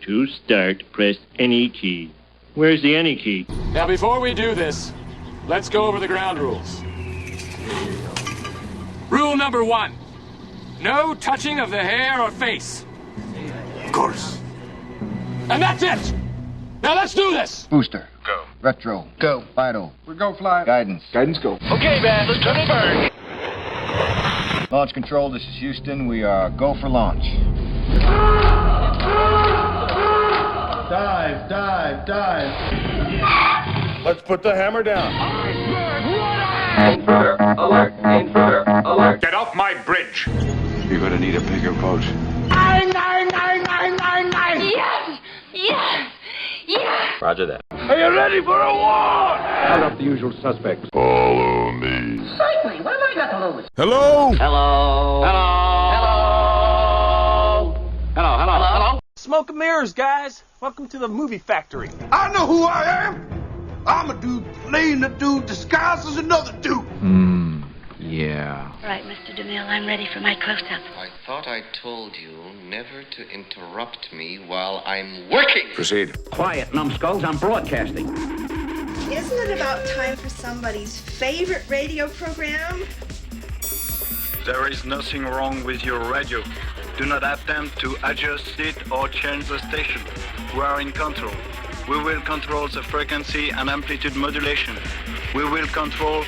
To start, press any key. Where's the any key? Now, before we do this, let's go over the ground rules. Rule number 1. No touching of the hair or face. Of course. And that's it! Now let's do this! Booster. Go. Retro. Go. Vital. We go fly. Guidance. Guidance, go. Okay, man, let's turn and burn. Launch control, this is Houston. We are go for launch. Dive, dive, dive. Let's put the hammer down. Intruder alert! Intruder alert! Get off my bridge! You're gonna need a bigger boat. Nine! Yes! Yes! Yes! Roger that. Are you ready for a war? Count up the usual suspects. Follow me. Certainly! What have I got to lose? Hello? Hello! Hello! Hello! Smoke and mirrors, guys. Welcome to the movie factory. I know who I am. I'm a dude playing a dude disguised as another dude. Yeah. Right, Mr. DeMille, I'm ready for my close-up. I thought I told you never to interrupt me while I'm working. Proceed. Quiet, numbskulls. I'm broadcasting. Isn't it about time for somebody's favorite radio program? There is nothing wrong with your radio. Do not attempt to adjust it or change the station. We are in control. We will control the frequency and amplitude modulation. We will control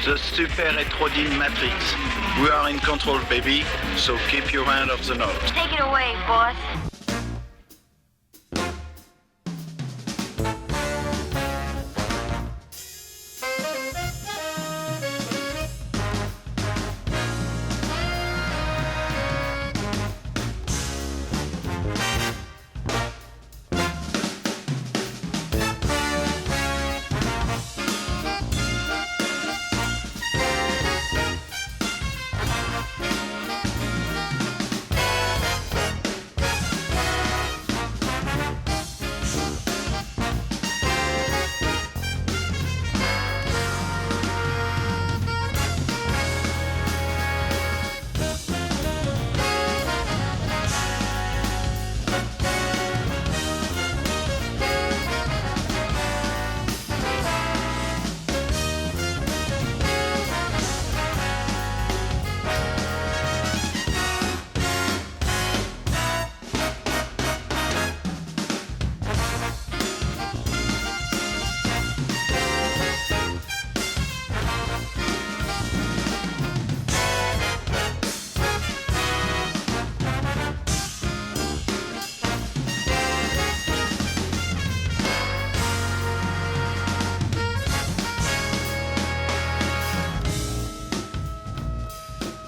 the super heterodyne matrix. We are in control, baby, so keep your hand off the knob. Take it away, boss.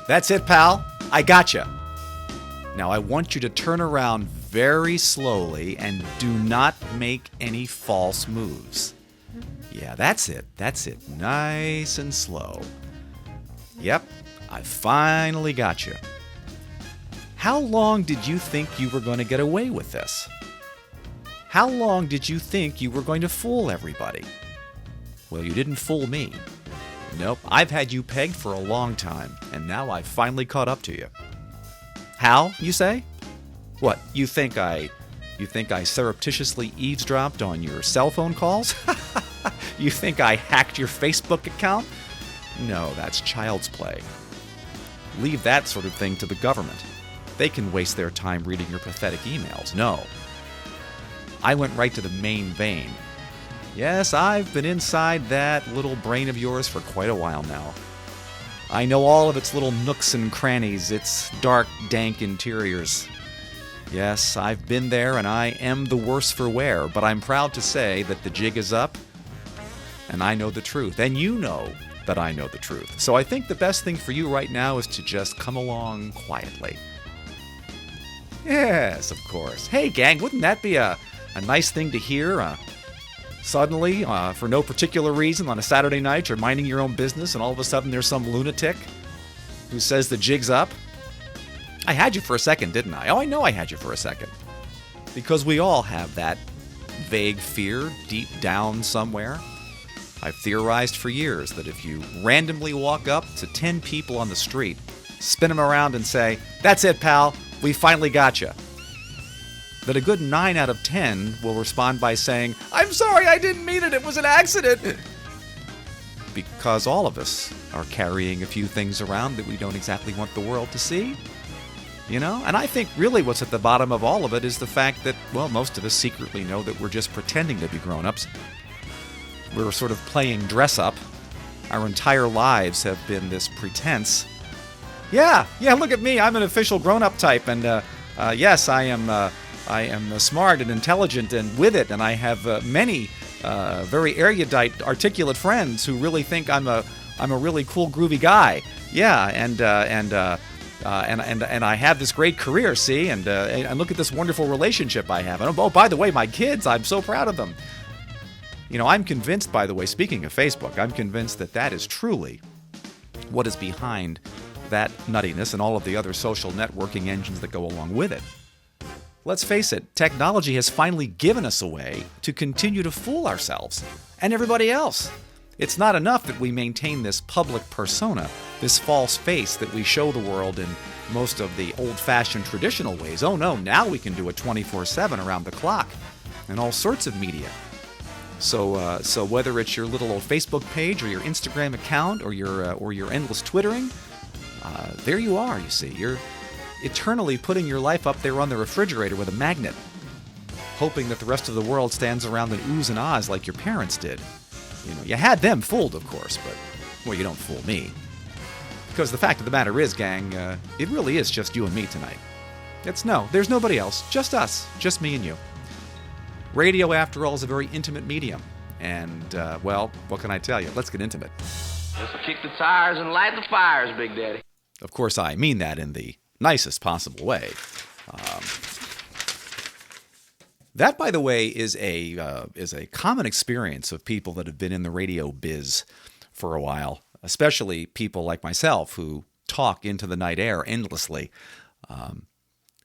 That's it, pal. I gotcha. Now I want you to turn around very slowly and do not make any false moves. Yeah, that's it. That's it. Nice and slow. Yep, I finally got you. How long did you think you were going to get away with this? How long did you think you were going to fool everybody? Well, you didn't fool me. Nope, I've had you pegged for a long time, and now I've finally caught up to you. How, you say? What, you think I surreptitiously eavesdropped on your cell phone calls? You think I hacked your Facebook account? No, that's child's play. Leave that sort of thing to the government. They can waste their time reading your pathetic emails. No. I went right to the main vein. Yes, I've been inside that little brain of yours for quite a while now. I know all of its little nooks and crannies, its dark, dank interiors. Yes, I've been there and I am the worse for wear, but I'm proud to say that the jig is up and I know the truth. And you know that I know the truth. So I think the best thing for you right now is to just come along quietly. Yes, of course. Hey, gang, wouldn't that be a nice thing to hear? Suddenly, for no particular reason, on a Saturday night, you're minding your own business, and all of a sudden there's some lunatic who says the jig's up. I had you for a second, didn't I? Oh, I know I had you for a second. Because we all have that vague fear deep down somewhere. I've theorized for years that if you randomly walk up to 10 people on the street, spin them around and say, "That's it, pal, we finally got you," that a good 9 out of 10 will respond by saying, "I'm sorry, I didn't mean it, it was an accident." Because all of us are carrying a few things around that we don't exactly want the world to see. You know? And I think really what's at the bottom of all of it is the fact that, well, most of us secretly know that we're just pretending to be grown-ups. We're sort of playing dress-up. Our entire lives have been this pretense. Yeah, look at me. I'm an official grown-up type, and yes, I am smart and intelligent and with it, and I have many very erudite, articulate friends who really think I'm a really cool, groovy guy. Yeah, and I have this great career, see, and look at this wonderful relationship I have. And oh, by the way, my kids, I'm so proud of them. You know, I'm convinced, by the way, speaking of Facebook, I'm convinced that that is truly what is behind that nuttiness and all of the other social networking engines that go along with it. Let's face it, technology has finally given us a way to continue to fool ourselves and everybody else. It's not enough that we maintain this public persona, this false face that we show the world in most of the old-fashioned traditional ways. Oh no, now we can do it 24/7 around the clock in all sorts of media. So whether it's your little old Facebook page or your Instagram account or your endless twittering, there you are, you see. You're eternally putting your life up there on the refrigerator with a magnet, hoping that the rest of the world stands around and oohs and ahs like your parents did. You know, you had them fooled, of course, but, well, you don't fool me. Because the fact of the matter is, gang, it really is just you and me tonight. There's nobody else, just us, just me and you. Radio, after all, is a very intimate medium. And, well, what can I tell you? Let's get intimate. Let's kick the tires and light the fires, Big Daddy. Of course, I mean that in the nicest possible way. That, by the way, is a common experience of people that have been in the radio biz for a while, especially people like myself who talk into the night air endlessly.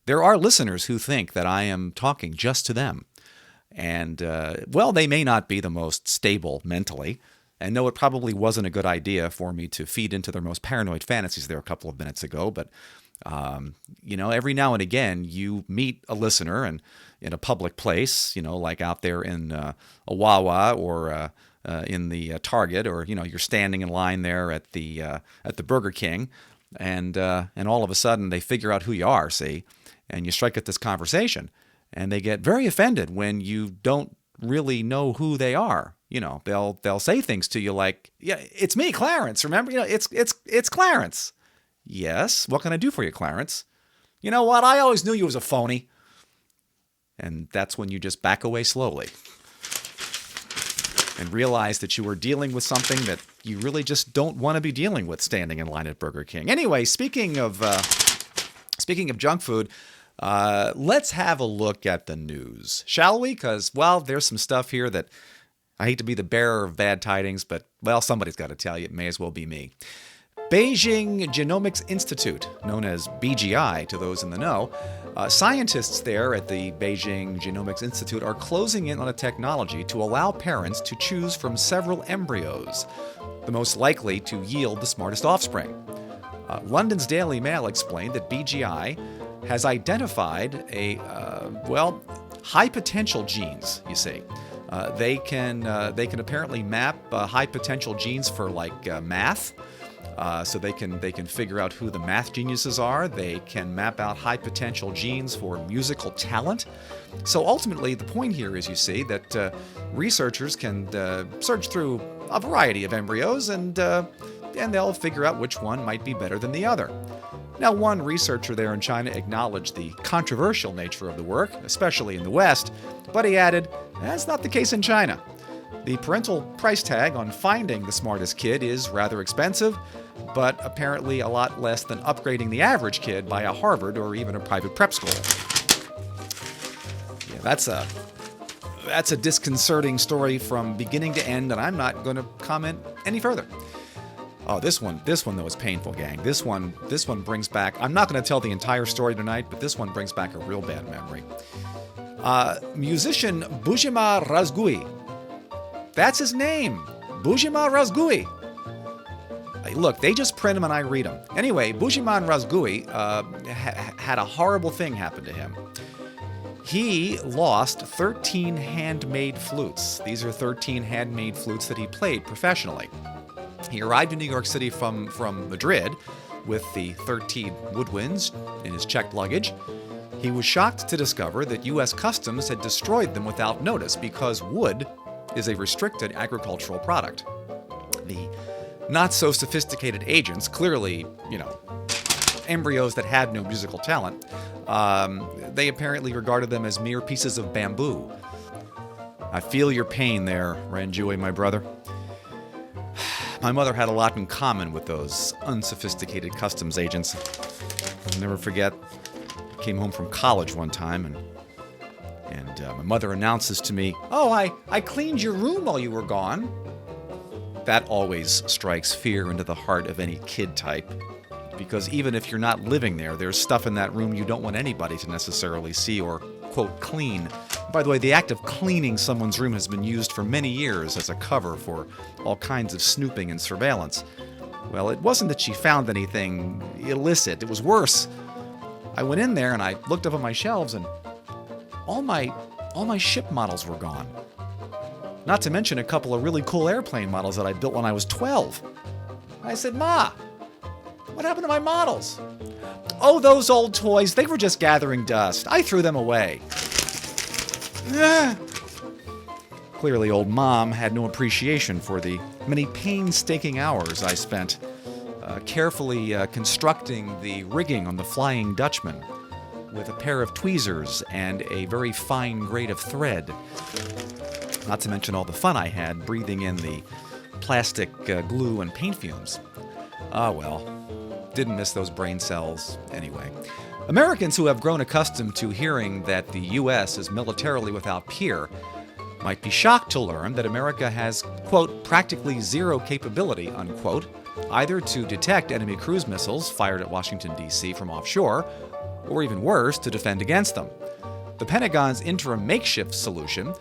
There are listeners who think that I am talking just to them. And, well, they may not be the most stable mentally. And no, it probably wasn't a good idea for me to feed into their most paranoid fantasies there a couple of minutes ago. But, you know, every now and again, you meet a listener and in a public place, you know, like out there in a Wawa or in the Target, or, you know, you're standing in line there at the Burger King, and all of a sudden they figure out who you are, see, and you strike up this conversation. And they get very offended when you don't really know who they are. You know, they'll say things to you like, "Yeah, it's me, Clarence. Remember, you know, it's Clarence." "Yes, what can I do for you, Clarence?" "You know what? I always knew you was a phony." And that's when you just back away slowly and realize that you are dealing with something that you really just don't want to be dealing with standing in line at Burger King. Anyway, speaking of junk food. Let's have a look at the news, shall we? Because, well, there's some stuff here that I hate to be the bearer of bad tidings, but, well, somebody's got to tell you. It may as well be me. Beijing Genomics Institute, known as BGI to those in the know, scientists there at the Beijing Genomics Institute are closing in on a technology to allow parents to choose from several embryos, the most likely to yield the smartest offspring. London's Daily Mail explained that BGI has identified high potential genes, you see. They can apparently map high potential genes for math. So they can figure out who the math geniuses are. They can map out high potential genes for musical talent. So ultimately, the point here is, you see, that researchers can search through a variety of embryos and they'll figure out which one might be better than the other. Now, one researcher there in China acknowledged the controversial nature of the work, especially in the West, but he added, that's not the case in China. The parental price tag on finding the smartest kid is rather expensive, but apparently a lot less than upgrading the average kid by a Harvard or even a private prep school. Yeah, that's a disconcerting story from beginning to end, and I'm not going to comment any further. Oh, this one though is painful, gang. This one brings back, I'm not going to tell the entire story tonight, but this one brings back a real bad memory. Musician Bujima Razgui. That's his name. Bujima Razgui. Look, they just print them and I read them. Anyway, Bujima Razgui had a horrible thing happen to him. he lost 13 handmade flutes. These are 13 handmade flutes that he played professionally. He arrived in New York City from Madrid with the 13 woodwinds in his checked luggage. He was shocked to discover that U.S. Customs had destroyed them without notice because wood is a restricted agricultural product. The not-so-sophisticated agents, clearly, embryos that had no musical talent, they apparently regarded them as mere pieces of bamboo. I feel your pain there, Ranjui, my brother. My mother had a lot in common with those unsophisticated customs agents. I'll never forget, I came home from college one time, and my mother announces to me, "Oh, I cleaned your room while you were gone." That always strikes fear into the heart of any kid type, because even if you're not living there, there's stuff in that room you don't want anybody to necessarily see or, quote, clean. By the way, the act of cleaning someone's room has been used for many years as a cover for all kinds of snooping and surveillance. Well, it wasn't that she found anything illicit. It was worse. I went in there and I looked up on my shelves and all my ship models were gone. Not to mention a couple of really cool airplane models that I built when I was 12. I said, "Ma, what happened to my models?" "Oh, those old toys, they were just gathering dust. I threw them away." Clearly, old Mom had no appreciation for the many painstaking hours I spent carefully constructing the rigging on the Flying Dutchman with a pair of tweezers and a very fine grade of thread. Not to mention all the fun I had breathing in the plastic glue and paint fumes. Ah, well, didn't miss those brain cells anyway. Americans who have grown accustomed to hearing that the U.S. is militarily without peer might be shocked to learn that America has, quote, practically zero capability, unquote, either to detect enemy cruise missiles fired at Washington, D.C. from offshore, or even worse, to defend against them. The Pentagon's interim makeshift solution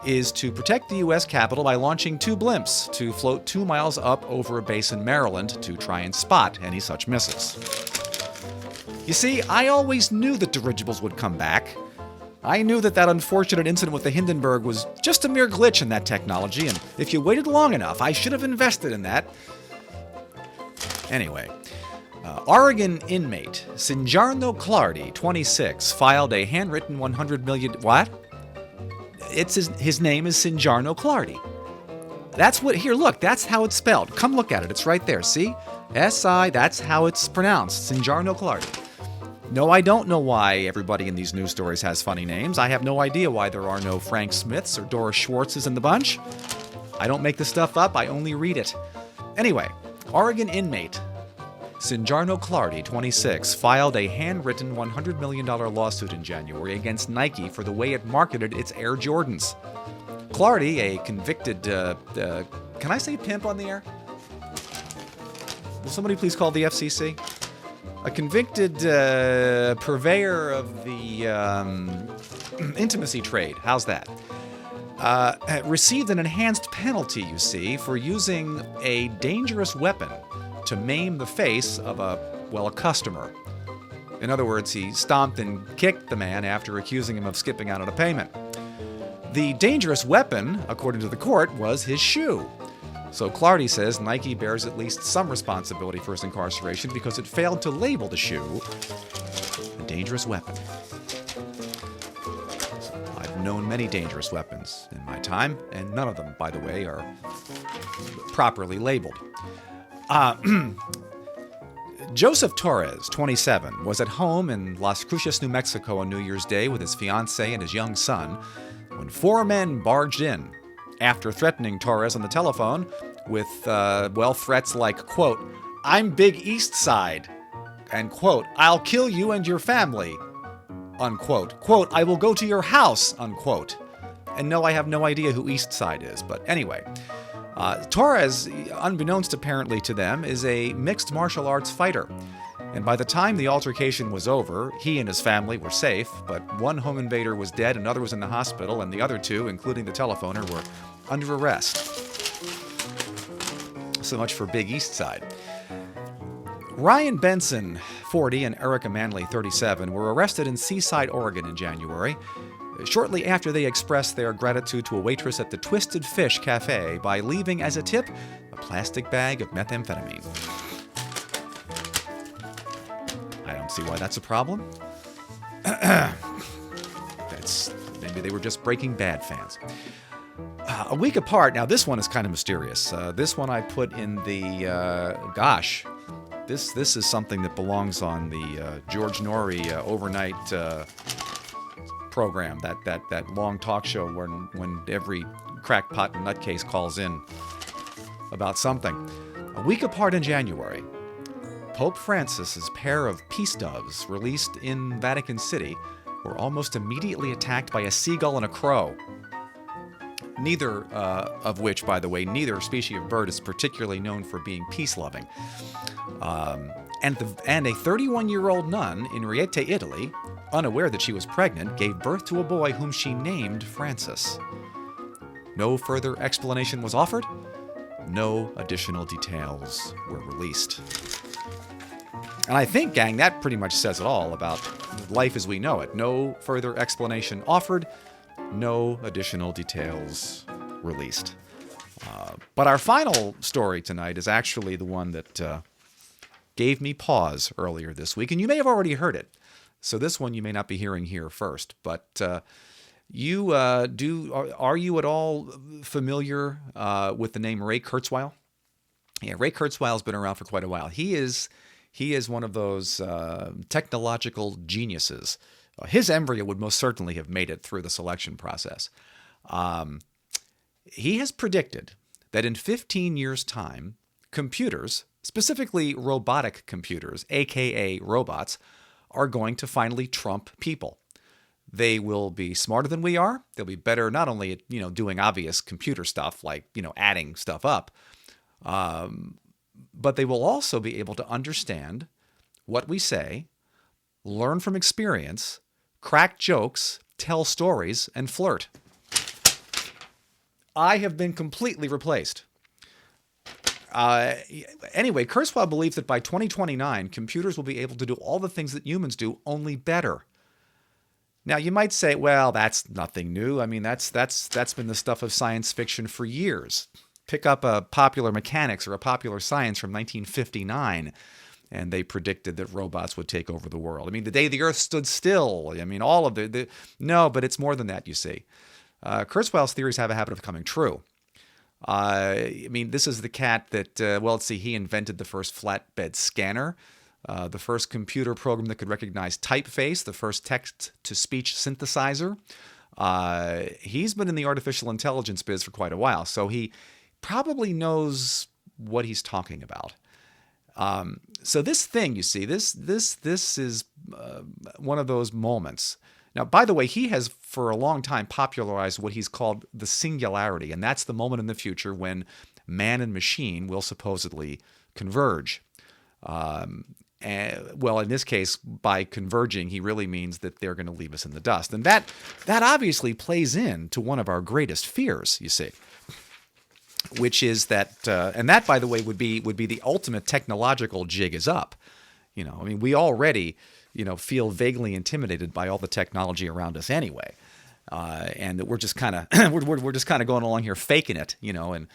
is to protect the U.S. Capitol by launching 2 blimps to float 2 miles up over a base in Maryland to try and spot any such missiles. You see, I always knew that dirigibles would come back. I knew that unfortunate incident with the Hindenburg was just a mere glitch in that technology, and if you waited long enough, I should have invested in that. Anyway, Oregon inmate Sinjarno Clardy, 26, filed a handwritten $100 million... What? His name is Sinjarno Clardy. That's what... Here, look, that's how it's spelled. Come look at it. It's right there. See? S-I, that's how it's pronounced. Sinjarno Clardy. No, I don't know why everybody in these news stories has funny names. I have no idea why there are no Frank Smiths or Doris Schwartzes in the bunch. I don't make the stuff up. I only read it. Anyway, Oregon inmate Sinjarno Clardy, 26, filed a handwritten $100 million lawsuit in January against Nike for the way it marketed its Air Jordans. Clardy, a convicted, can I say pimp on the air? Will somebody please call the FCC? A convicted purveyor of the intimacy trade. How's that? Received an enhanced penalty, you see, for using a dangerous weapon to maim the face of a customer. In other words, he stomped and kicked the man after accusing him of skipping out on a payment. The dangerous weapon, according to the court, was his shoe. So Clardy says Nike bears at least some responsibility for his incarceration because it failed to label the shoe a dangerous weapon. I've known many dangerous weapons in my time, and none of them, by the way, are properly labeled. Joseph Torres, 27, was at home in Las Cruces, New Mexico on New Year's Day with his fiancée and his young son when 4 men barged in. After threatening Torres on the telephone with, threats like, quote, "I'm Big East Side," and, quote, "I'll kill you and your family," unquote, quote, "I will go to your house," unquote. And no, I have no idea who East Side is, but anyway. Torres, unbeknownst apparently to them, is a mixed martial arts fighter. And by the time the altercation was over, he and his family were safe, but one home invader was dead, another was in the hospital, and the other 2, including the telephoner, were under arrest. So much for Big East Side. Ryan Benson, 40, and Erica Manley, 37, were arrested in Seaside, Oregon in January shortly after they expressed their gratitude to a waitress at the Twisted Fish Cafe by leaving as a tip a plastic bag of methamphetamine. I don't see why that's a problem. Maybe they were just Breaking Bad fans. A week apart. Now, this one is kind of mysterious. This one I put in the, this is something that belongs on the George Norrie overnight program, that long talk show when every crackpot and nutcase calls in about something. A week apart in January, Pope Francis's pair of peace doves released in Vatican City were almost immediately attacked by a seagull and a crow. Neither of which, by the way, neither species of bird is particularly known for being peace-loving. And a 31-year-old nun in Riete, Italy, unaware that she was pregnant, gave birth to a boy whom she named Francis. No further explanation was offered. No additional details were released. And I think, gang, that pretty much says it all about life as we know it. No further explanation offered. No additional details released. But our final story tonight is actually the one that gave me pause earlier this week, and you may have already heard it. So this one you may not be hearing here first, but are you at all familiar with the name Ray Kurzweil? Yeah, Ray Kurzweil has been around for quite a while. He is one of those technological geniuses. His embryo would most certainly have made it through the selection process. He has predicted that in 15 years' time, computers, specifically robotic computers, aka robots, are going to finally trump people. They will be smarter than we are. They'll be better not only at doing obvious computer stuff like adding stuff up, but they will also be able to understand what we say, learn from experience, crack jokes, tell stories, and flirt. I have been completely replaced. Anyway, Kurzweil believes that by 2029, computers will be able to do all the things that humans do, only better. Now, you might say, well, that's nothing new. I mean, that's been the stuff of science fiction for years. Pick up a Popular Mechanics or a Popular Science from 1959, and they predicted that robots would take over the world. I mean, the day the Earth stood still. I mean, all of no, but it's more than that, you see. Kurzweil's theories have a habit of coming true. I mean, this is the cat that, let's see, he invented the first flatbed scanner, the first computer program that could recognize typeface, the first text-to-speech synthesizer. He's been in the artificial intelligence biz for quite a while, so he probably knows what he's talking about. So this thing, you see, this is one of those moments. Now, by the way, he has for a long time popularized what he's called the singularity, and that's the moment in the future when man and machine will supposedly converge. Well, in this case, by converging, he really means that they're going to leave us in the dust. And that obviously plays into one of our greatest fears, you see, which is that, and that, by the way, would be the ultimate technological jig is up. I mean, we already, feel vaguely intimidated by all the technology around us anyway. And that we're just kind of we're just kind of going along here faking it, and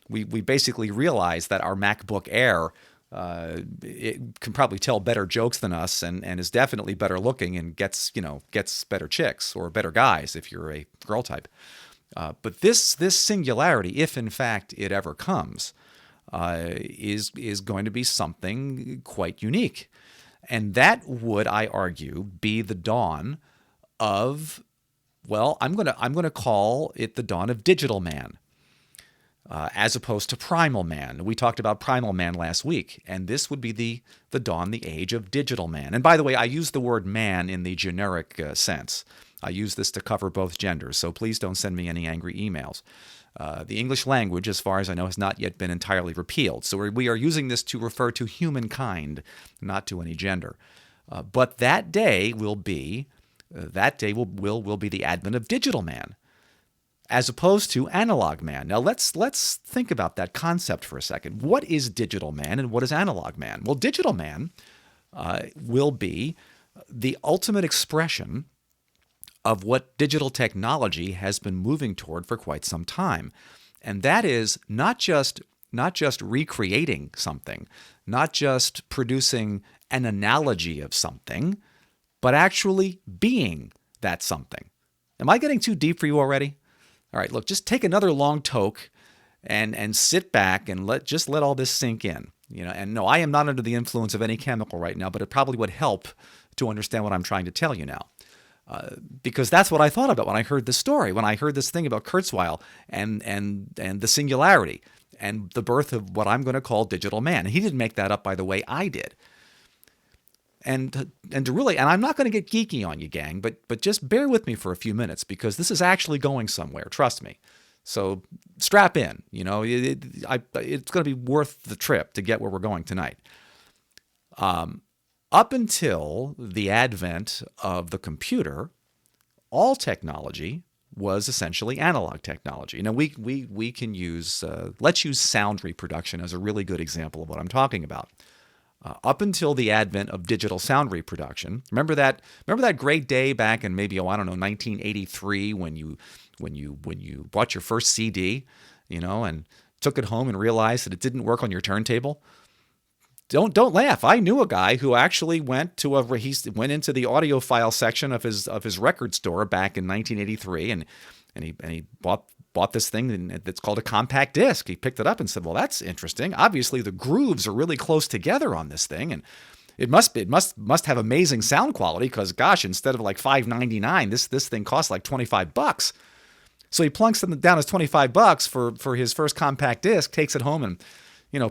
we basically realize that our MacBook Air it can probably tell better jokes than us and is definitely better looking and gets better chicks or better guys if you're a girl type. But this singularity, if in fact it ever comes, is going to be something quite unique. And that would, I argue, be the dawn of, well, I'm gonna call it the dawn of digital man, as opposed to primal man. We talked about primal man last week, and this would be the dawn, the age of digital man. And by the way, I use the word man in the generic sense. I use this to cover both genders, so please don't send me any angry emails. The English language, as far as I know, has not yet been entirely repealed. So we are using this to refer to humankind, not to any gender. But that day will be the advent of digital man, as opposed to analog man. Now let's think about that concept for a second. What is digital man and what is analog man? Well, digital man will be the ultimate expression of what digital technology has been moving toward for quite some time. And that is not just recreating something, not just producing an analogy of something, but actually being that something. Am I getting too deep for you already? All right, look, just take another long toke and sit back and let all this sink in. And no, I am not under the influence of any chemical right now, but it probably would help to understand what I'm trying to tell you now. Because that's what I thought about when I heard this story, when I heard this thing about Kurzweil and the singularity and the birth of what I'm going to call digital man. And he didn't make that up, by the way, I did. And I'm not going to get geeky on you, gang, but just bear with me for a few minutes because this is actually going somewhere. Trust me. So strap in. It's going to be worth the trip to get where we're going tonight. Up until the advent of the computer, all technology was essentially analog technology. Now we can use let's use sound reproduction as a really good example of what I'm talking about. Up until the advent of digital sound reproduction, remember that great day back in maybe 1983 when you bought your first CD, and took it home and realized that it didn't work on your turntable. Don't laugh. I knew a guy who actually went into the audiophile section of his record store back in 1983, and he bought this thing that's called a compact disc. He picked it up and said, "Well, that's interesting. Obviously, the grooves are really close together on this thing, and it must have amazing sound quality because, gosh, instead of like $5.99, this thing costs like $25." So he plunks down his $25 for his first compact disc, takes it home, and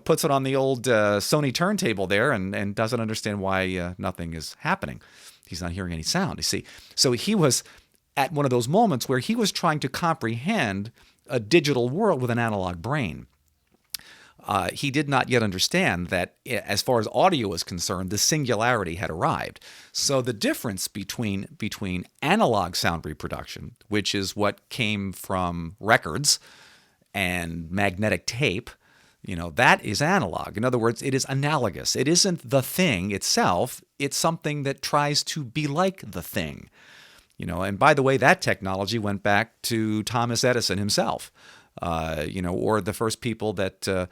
puts it on the old Sony turntable there, and doesn't understand why nothing is happening. He's not hearing any sound. You see, so he was at one of those moments where he was trying to comprehend a digital world with an analog brain. He did not yet understand that, as far as audio is concerned, the singularity had arrived. So the difference between analog sound reproduction, which is what came from records, and magnetic tape, that is analog. In other words, it is analogous. It isn't the thing itself. It's something that tries to be like the thing. And by the way, that technology went back to Thomas Edison himself, or the first people that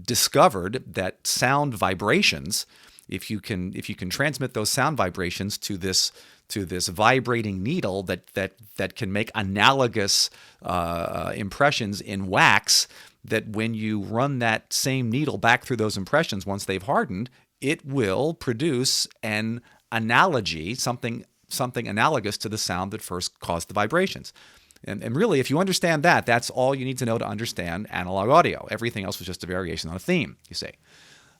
discovered that sound vibrations, if you can transmit those sound vibrations to this vibrating needle that can make analogous impressions in wax, that when you run that same needle back through those impressions, once they've hardened, it will produce an analogy, something analogous to the sound that first caused the vibrations. And really, if you understand that, that's all you need to know to understand analog audio. Everything else was just a variation on a theme, you see.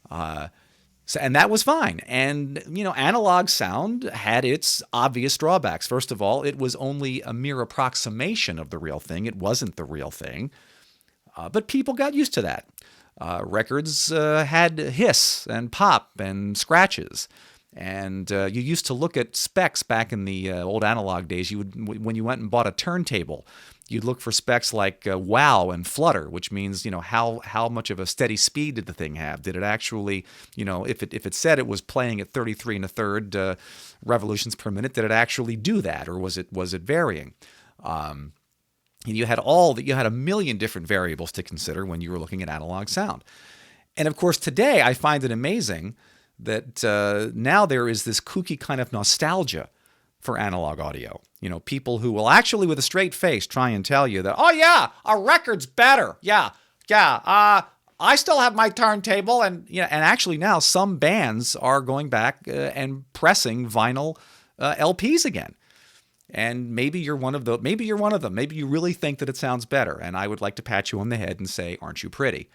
And that was fine. And, analog sound had its obvious drawbacks. First of all, it was only a mere approximation of the real thing. It wasn't the real thing. But people got used to that. Records had hiss and pop and scratches. And you used to look at specs back in the old analog days. When you went and bought a turntable, you'd look for specs like wow and flutter, which means how much of a steady speed did the thing have? Did it actually, if it said it was playing at 33 1/3 revolutions per minute, did it actually do that, or was it varying? You had a million different variables to consider when you were looking at analog sound. And of course, today I find it amazing that now there is this kooky kind of nostalgia for analog audio. People who will actually, with a straight face, try and tell you that, oh yeah, a record's better. Yeah. I still have my turntable, and actually now some bands are going back and pressing vinyl LPs again. And maybe you're one of them. Maybe you really think that it sounds better, and I would like to pat you on the head and say, aren't you pretty?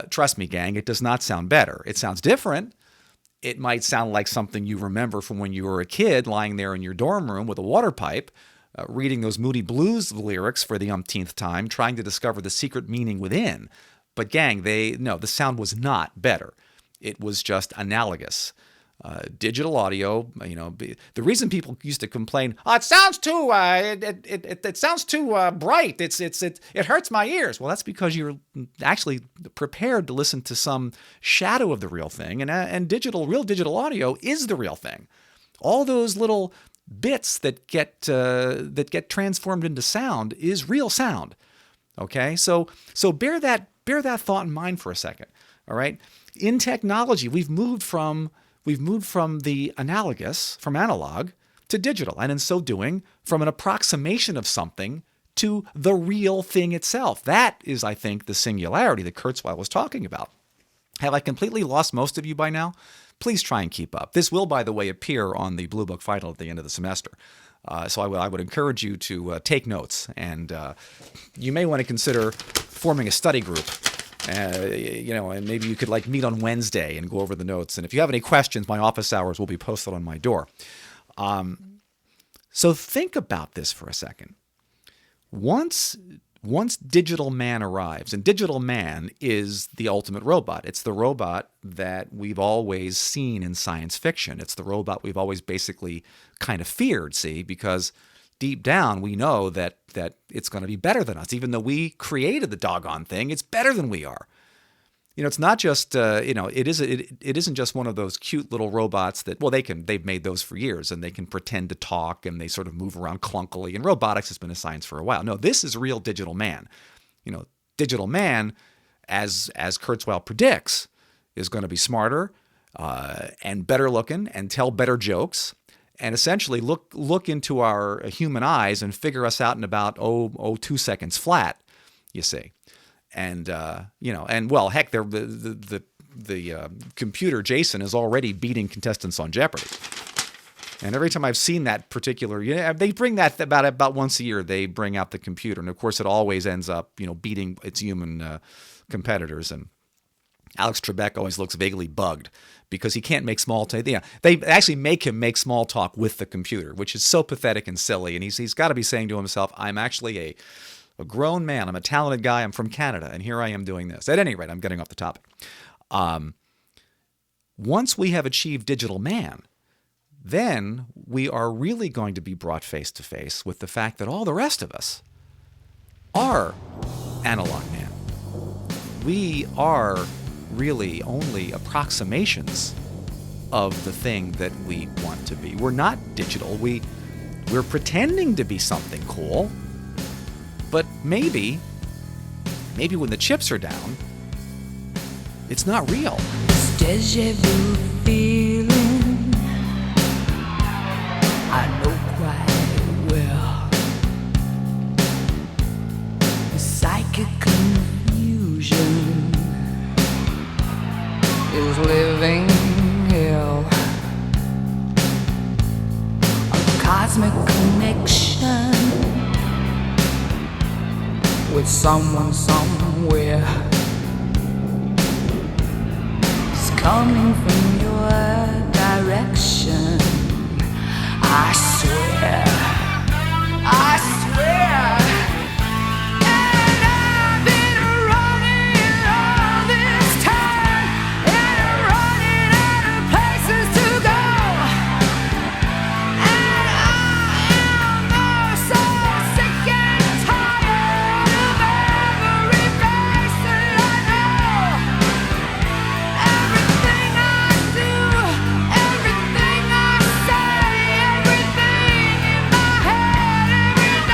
Trust me, gang, it does not sound better. It sounds different. It might sound like something you remember from when you were a kid lying there in your dorm room with a water pipe, reading those Moody Blues lyrics for the umpteenth time, trying to discover the secret meaning within. But gang, the sound was not better. It was just analogous. Digital audio, the reason people used to complain, oh, it sounds too, it sounds too bright. It hurts my ears. Well, that's because you're actually prepared to listen to some shadow of the real thing, and real digital audio is the real thing. All those little bits that get transformed into sound is real sound. Okay, so bear that thought in mind for a second. All right, in technology, we've moved from the analogous, from analog to digital, and in so doing, from an approximation of something to the real thing itself. That is, I think, the singularity that Kurzweil was talking about. Have I completely lost most of you by now? Please try and keep up. This will, by the way, appear on the Blue Book final at the end of the semester. So I would encourage you to take notes, and you may want to consider forming a study group. And maybe you could meet on Wednesday and go over the notes. And if you have any questions, my office hours will be posted on my door. So think about this for a second. Once Digital Man arrives, and Digital Man is the ultimate robot. It's the robot that we've always seen in science fiction. It's the robot we've always basically kind of feared, because deep down we know that it's going to be better than us. Even though we created the doggone thing, it's better than we are. It's not just it isn't just one of those cute little robots that, well, they've made those for years, and they can pretend to talk, and they sort of move around clunkily, and robotics has been a science for a while. No, this is real Digital Man. Digital Man, as Kurzweil predicts, is going to be smarter and better looking and tell better jokes, and essentially look into our human eyes and figure us out in about 2 seconds flat, you see. And well, heck, the computer Jason is already beating contestants on Jeopardy. And every time I've seen that particular, they bring that about once a year. They bring out the computer, and of course, it always ends up beating its human competitors. And Alex Trebek always looks vaguely bugged because he can't make small talk. They actually make him make small talk with the computer, which is so pathetic and silly. And he's got to be saying to himself, "I'm actually a grown man. I'm a talented guy. I'm from Canada, and here I am doing this." At any rate, I'm getting off the topic. Once we have achieved Digital Man, then we are really going to be brought face to face with the fact that all the rest of us are analog man. We are really only approximations of the thing that we want to be. We're not digital. We're pretending to be something cool. But maybe when the chips are down, it's not real. This deja vu feeling, I know quite well. The psychic confusion is living hell. A cosmic connection with someone somewhere. It's coming from your direction. I swear, I swear. And I've been running all this time, and I'm running out of places to go. And I am oh so sick and tired of every face that I know. Everything I do, everything I say, everything in my head, everything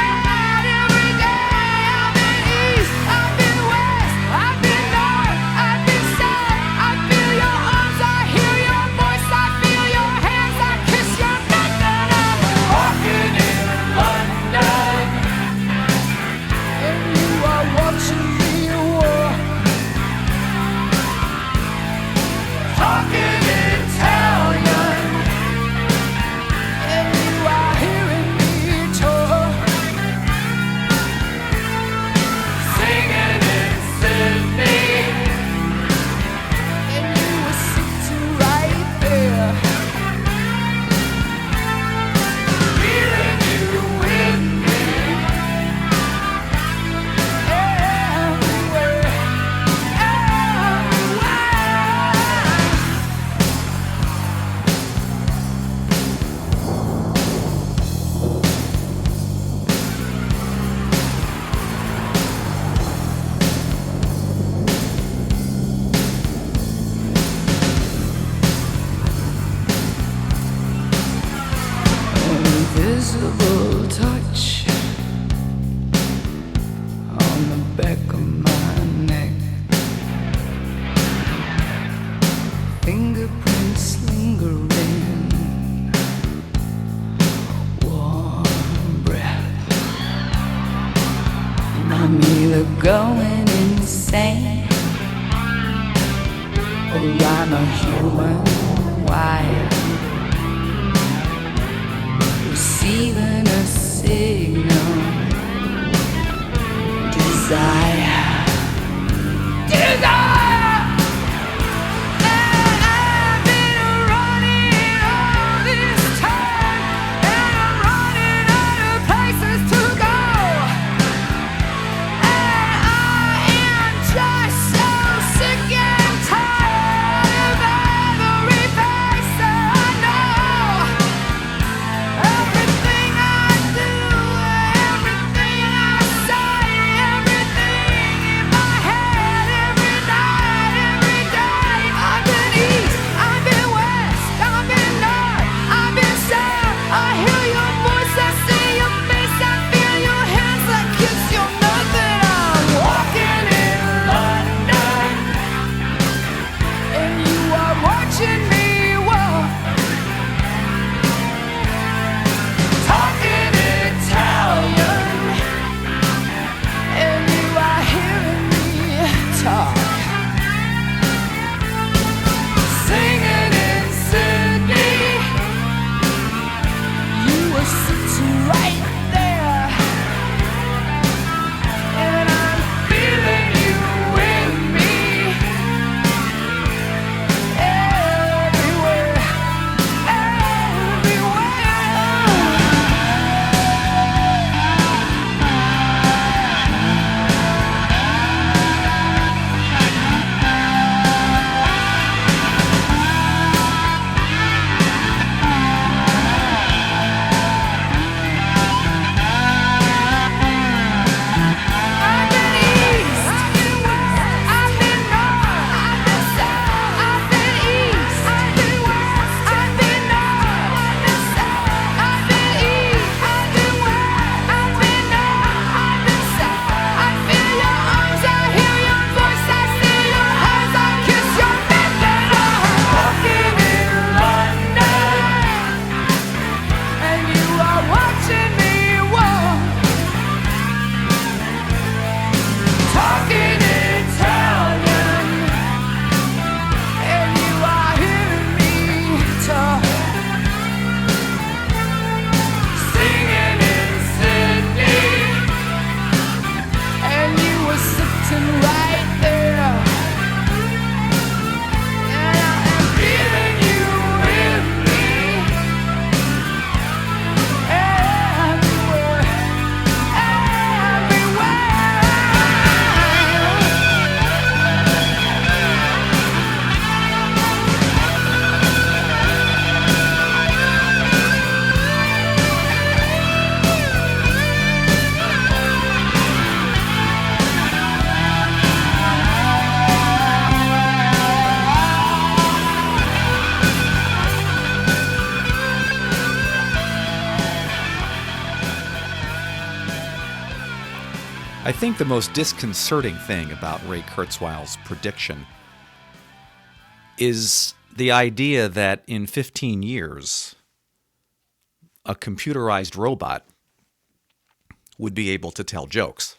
you're going insane. Oh, I'm a human wire, receiving a signal. Desire, desire. I think the most disconcerting thing about Ray Kurzweil's prediction is the idea that in 15 years, a computerized robot would be able to tell jokes.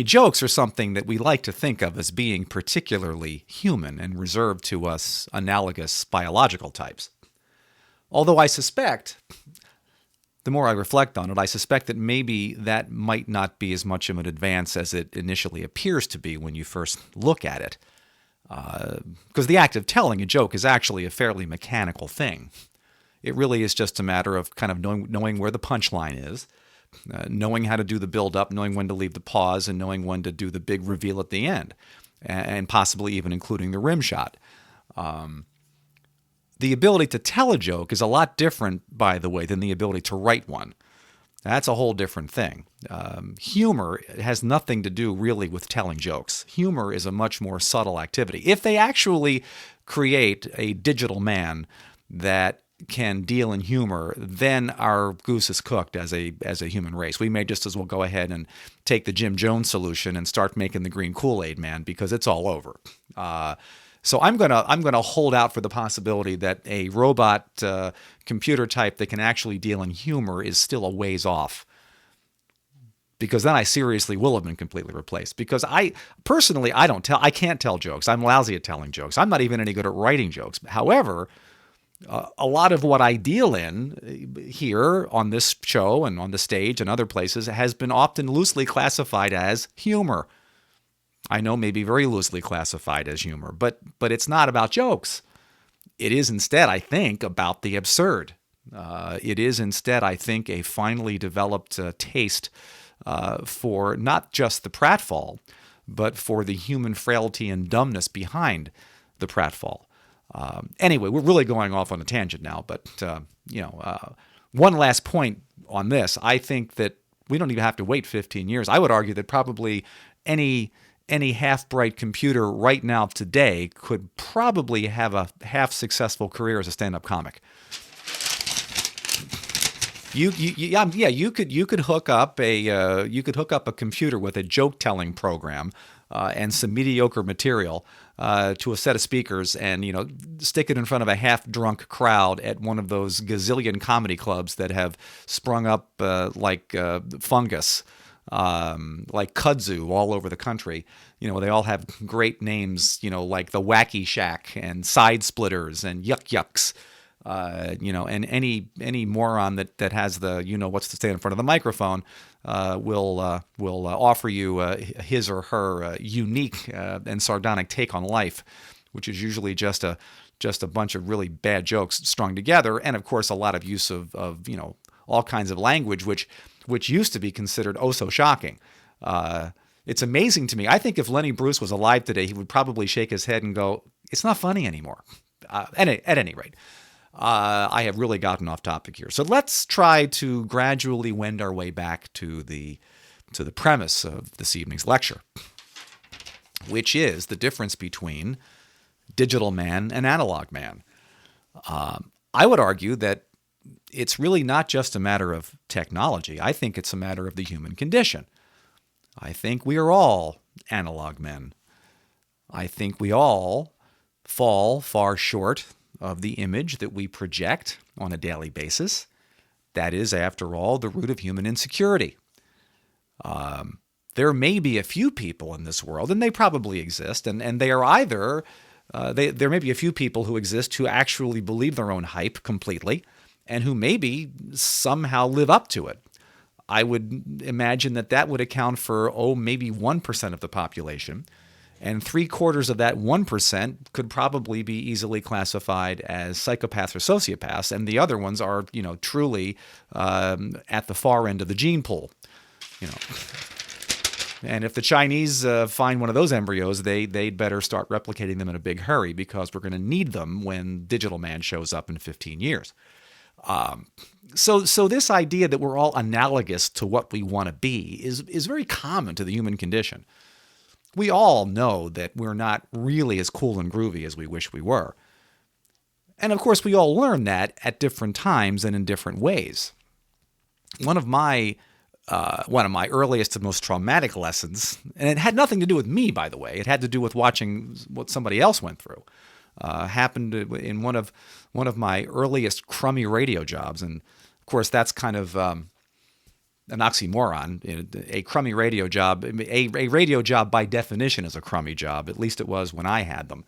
Jokes are something that we like to think of as being particularly human and reserved to us analogous biological types. Although I suspect, the more I reflect on it, I suspect that maybe that might not be as much of an advance as it initially appears to be when you first look at it. Because the act of telling a joke is actually a fairly mechanical thing. It really is just a matter of kind of knowing where the punchline is, knowing how to do the build-up, knowing when to leave the pause, and knowing when to do the big reveal at the end, and possibly even including the rim shot. The ability to tell a joke is a lot different, by the way, than the ability to write one. That's a whole different thing. Humor has nothing to do really with telling jokes. Humor is a much more subtle activity. If they actually create a digital man that can deal in humor, then our goose is cooked as a human race. We may just as well go ahead and take the Jim Jones solution and start making the green Kool-Aid man, because it's all over. So I'm gonna hold out for the possibility that a robot computer type that can actually deal in humor is still a ways off. because then I seriously will have been completely replaced. Because I can't tell jokes. I'm lousy at telling jokes. I'm not even any good at writing jokes. However, a lot of what I deal in here on this show and on the stage and other places has been often loosely classified as humor. I know maybe very loosely classified as humor, but it's not about jokes. It is instead, I think, about the absurd. It is instead, I think, a finely developed taste for not just the pratfall, but for the human frailty and dumbness behind the pratfall. Anyway, we're really going off on a tangent now, but one last point on this. I think that we don't even have to wait 15 years. I would argue that probably any half-bright computer right now today could probably have a half-successful career as a stand-up comic. You could hook up a computer with a joke-telling program and some mediocre material to a set of speakers, and stick it in front of a half-drunk crowd at one of those gazillion comedy clubs that have sprung up like fungus, like kudzu all over the country. They all have great names, like the Wacky Shack and Side Splitters and Yuck Yucks. And any moron that has the what's to stand in front of the microphone will offer you his or her unique and sardonic take on life, which is usually just a bunch of really bad jokes strung together, and of course a lot of use of all kinds of language which used to be considered oh so shocking. It's amazing to me. I think if Lenny Bruce was alive today, he would probably shake his head and go, "It's not funny anymore." At any rate. I have really gotten off topic here. So let's try to gradually wend our way back to the premise of this evening's lecture, which is the difference between digital man and analog man. I would argue that it's really not just a matter of technology. I think it's a matter of the human condition. I think we are all analog men. I think we all fall far short of the image that we project on a daily basis. That is, after all, the root of human insecurity. There may be a few people in this world, and they probably exist, and they are either, there may be a few people who exist who actually believe their own hype completely, and who maybe somehow live up to it. I would imagine that would account for, maybe 1% of the population. And 3/4 of that 1% could probably be easily classified as psychopaths or sociopaths, and the other ones are, truly at the far end of the gene pool. And if the Chinese find one of those embryos, they'd better start replicating them in a big hurry, because we're going to need them when Digital Man shows up in 15 years. So this idea that we're all analogous to what we want to be is very common to the human condition. We all know that we're not really as cool and groovy as we wish we were. And of course, we all learn that at different times and in different ways. One of my earliest and most traumatic lessons, and it had nothing to do with me, by the way, it had to do with watching what somebody else went through, happened in one of my earliest crummy radio jobs. And of course, that's kind of an oxymoron. A crummy radio job, a radio job by definition is a crummy job. At least it was when I had them.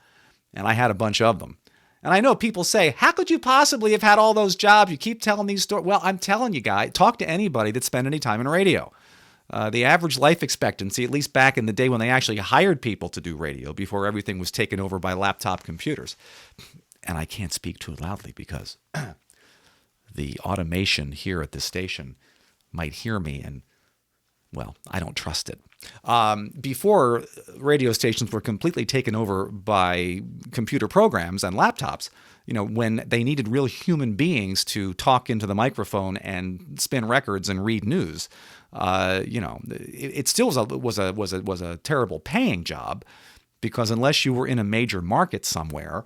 And I had a bunch of them. And I know people say, how could you possibly have had all those jobs? You keep telling these stories. Well, I'm telling you guys, talk to anybody that spent any time in radio. The average life expectancy, at least back in the day when they actually hired people to do radio before everything was taken over by laptop computers. And I can't speak too loudly because the automation here at this station might hear me, and, well, I don't trust it. Before radio stations were completely taken over by computer programs and laptops, when they needed real human beings to talk into the microphone and spin records and read news, it still was a terrible paying job, because unless you were in a major market somewhere,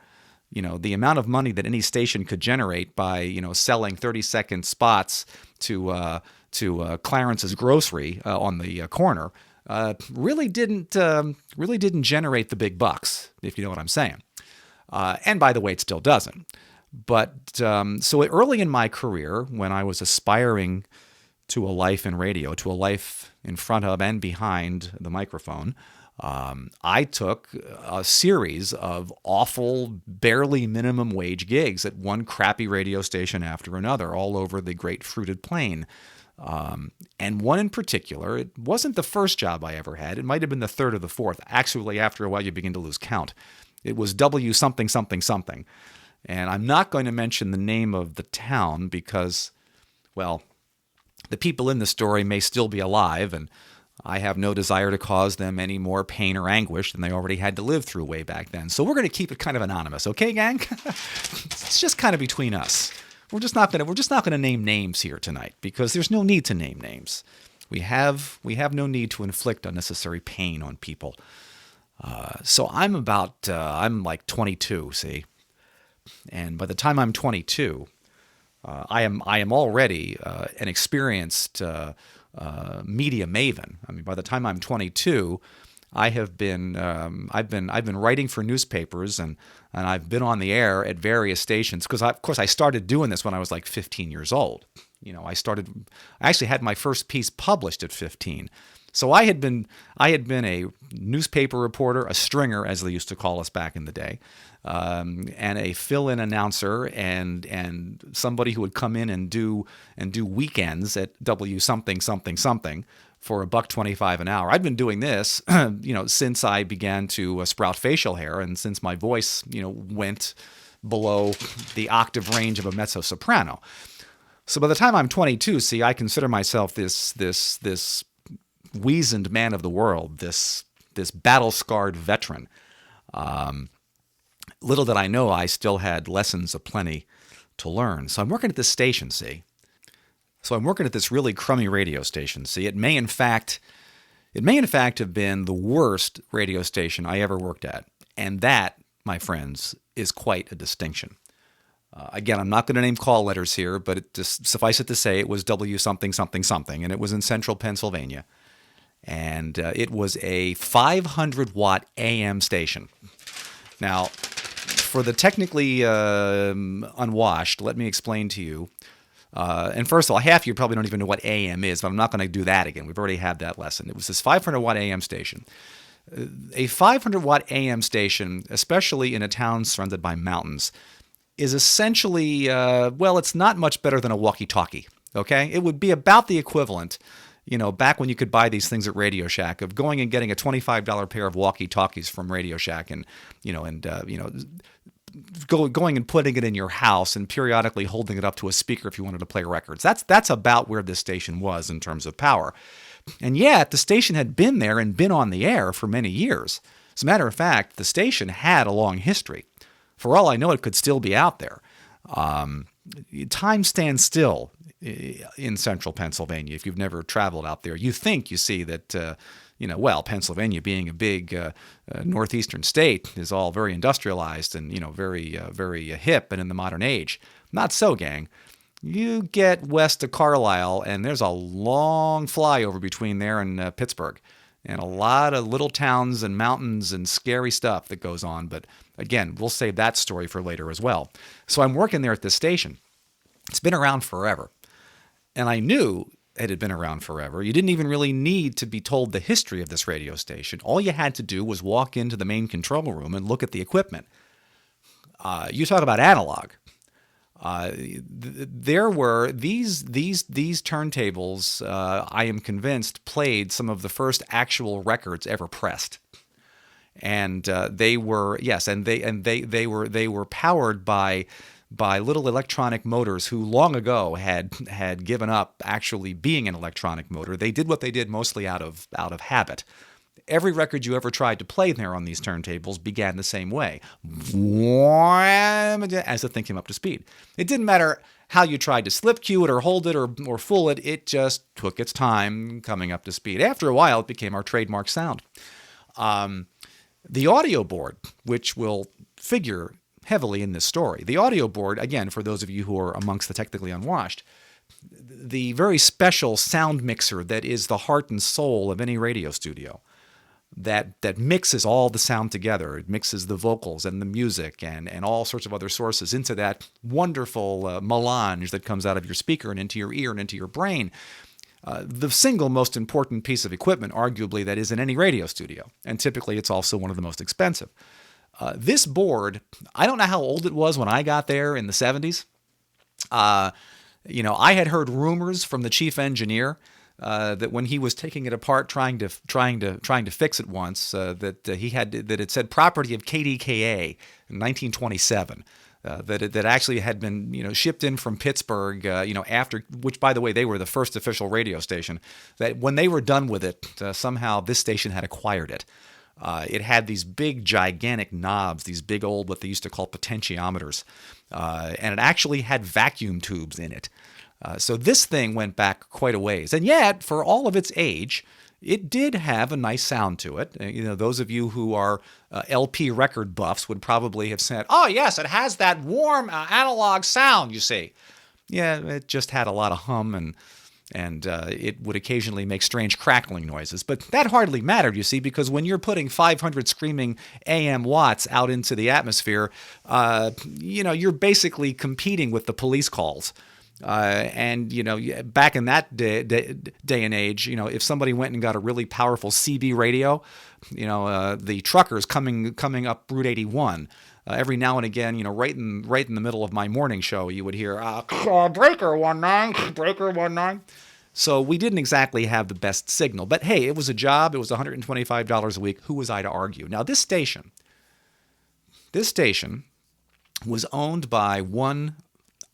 the amount of money that any station could generate by selling 30-second spots to Clarence's Grocery on the corner really didn't generate the big bucks, if you know what I'm saying. And by the way, it still doesn't. But so early in my career, when I was aspiring to a life in radio, to a life in front of and behind the microphone. I took a series of awful, barely minimum wage gigs at one crappy radio station after another all over the great fruited plain. And one in particular, it wasn't the first job I ever had. It might have been the third or the fourth. Actually, after a while, you begin to lose count. It was W something, something, something. And I'm not going to mention the name of the town because, well, the people in the story may still be alive, and I have no desire to cause them any more pain or anguish than they already had to live through way back then. So we're going to keep it kind of anonymous, okay, gang? It's just kind of between us. We're just not going to name names here tonight because there's no need to name names. We have no need to inflict unnecessary pain on people. So I'm like 22, see, and by the time I'm 22, I am already an experienced media maven. I mean, by the time I'm 22, I've been writing for newspapers and I've been on the air at various stations because of course I started doing this when I was like 15 years old. You know, I actually had my first piece published at 15. So I had been a newspaper reporter, a stringer as they used to call us back in the day, and a fill-in announcer and somebody who would come in and do weekends at W something something something for $1.25 an hour. I've been doing this, since I began to sprout facial hair and since my voice, went below the octave range of a mezzo-soprano. So by the time I'm 22, see, I consider myself this weazened man of the world, this battle-scarred veteran. Little did I know I still had lessons aplenty to learn. So I'm working at this station, see. So I'm working at this really crummy radio station, see. It may in fact have been the worst radio station I ever worked at. And that, my friends, is quite a distinction. Again, I'm not going to name call letters here, but it just suffice it to say it was W something something something, and it was in central Pennsylvania. And it was a 500-watt AM station. Now, for the technically unwashed, let me explain to you. And first of all, half of you probably don't even know what AM is, but I'm not going to do that again. We've already had that lesson. It was this 500-watt AM station. A 500-watt AM station, especially in a town surrounded by mountains, is essentially, it's not much better than a walkie-talkie, okay? It would be about the equivalent, back when you could buy these things at Radio Shack, of going and getting a $25 pair of walkie-talkies from Radio Shack and going and putting it in your house and periodically holding it up to a speaker if you wanted to play records. That's about where this station was in terms of power. And yet, the station had been there and been on the air for many years. As a matter of fact, the station had a long history. For all I know, it could still be out there. Time stands still in central Pennsylvania if you've never traveled out there. You think you see that, Pennsylvania being a big northeastern state is all very industrialized and, very hip and in the modern age. Not so, gang. You get west of Carlisle, and there's a long flyover between there and Pittsburgh. And a lot of little towns and mountains and scary stuff that goes on. But again, we'll save that story for later as well. So I'm working there at this station. It's been around forever. And I knew it had been around forever. You didn't even really need to be told the history of this radio station. All you had to do was walk into the main control room and look at the equipment. You talk about analog. There were these turntables. I am convinced played some of the first actual records ever pressed, and they were they were powered by little electronic motors who long ago had given up actually being an electronic motor. They did what they did mostly out of habit. Every record you ever tried to play there on these turntables began the same way, as the thing came up to speed. It didn't matter how you tried to slip cue it or hold it or fool it, it just took its time coming up to speed. After a while, it became our trademark sound. The audio board, which will figure heavily in this story, the audio board, again, for those of you who are amongst the technically unwashed, the very special sound mixer that is the heart and soul of any radio studio, that mixes all the sound together. It mixes the vocals and the music and all sorts of other sources into that wonderful melange that comes out of your speaker and into your ear and into your brain. the single most important piece of equipment, arguably, that is in any radio studio. And typically it's also one of the most expensive. This board, I don't know how old it was when I got there in the 70s. I had heard rumors from the chief engineer that when he was taking it apart, trying to fix it once, that it said property of KDKA in 1927. That actually had been shipped in from Pittsburgh after, which by the way they were the first official radio station. That when they were done with it, somehow this station had acquired it. It had these big gigantic knobs, these big old what they used to call potentiometers, and it actually had vacuum tubes in it. So this thing went back quite a ways, and yet for all of its age, it did have a nice sound to it. Those of you who are LP record buffs would probably have said, "Oh yes, it has that warm analog sound." You see, yeah, it just had a lot of hum and it would occasionally make strange crackling noises. But that hardly mattered, you see, because when you're putting 500 screaming AM watts out into the atmosphere, you're basically competing with the police calls. Back in that day and age, if somebody went and got a really powerful CB radio, the truckers coming up Route 81, every now and again, right in the middle of my morning show, you would hear breaker 19, breaker 19. So we didn't exactly have the best signal, but hey, it was a job. It was $125 a week. Who was I to argue? Now this station was owned by one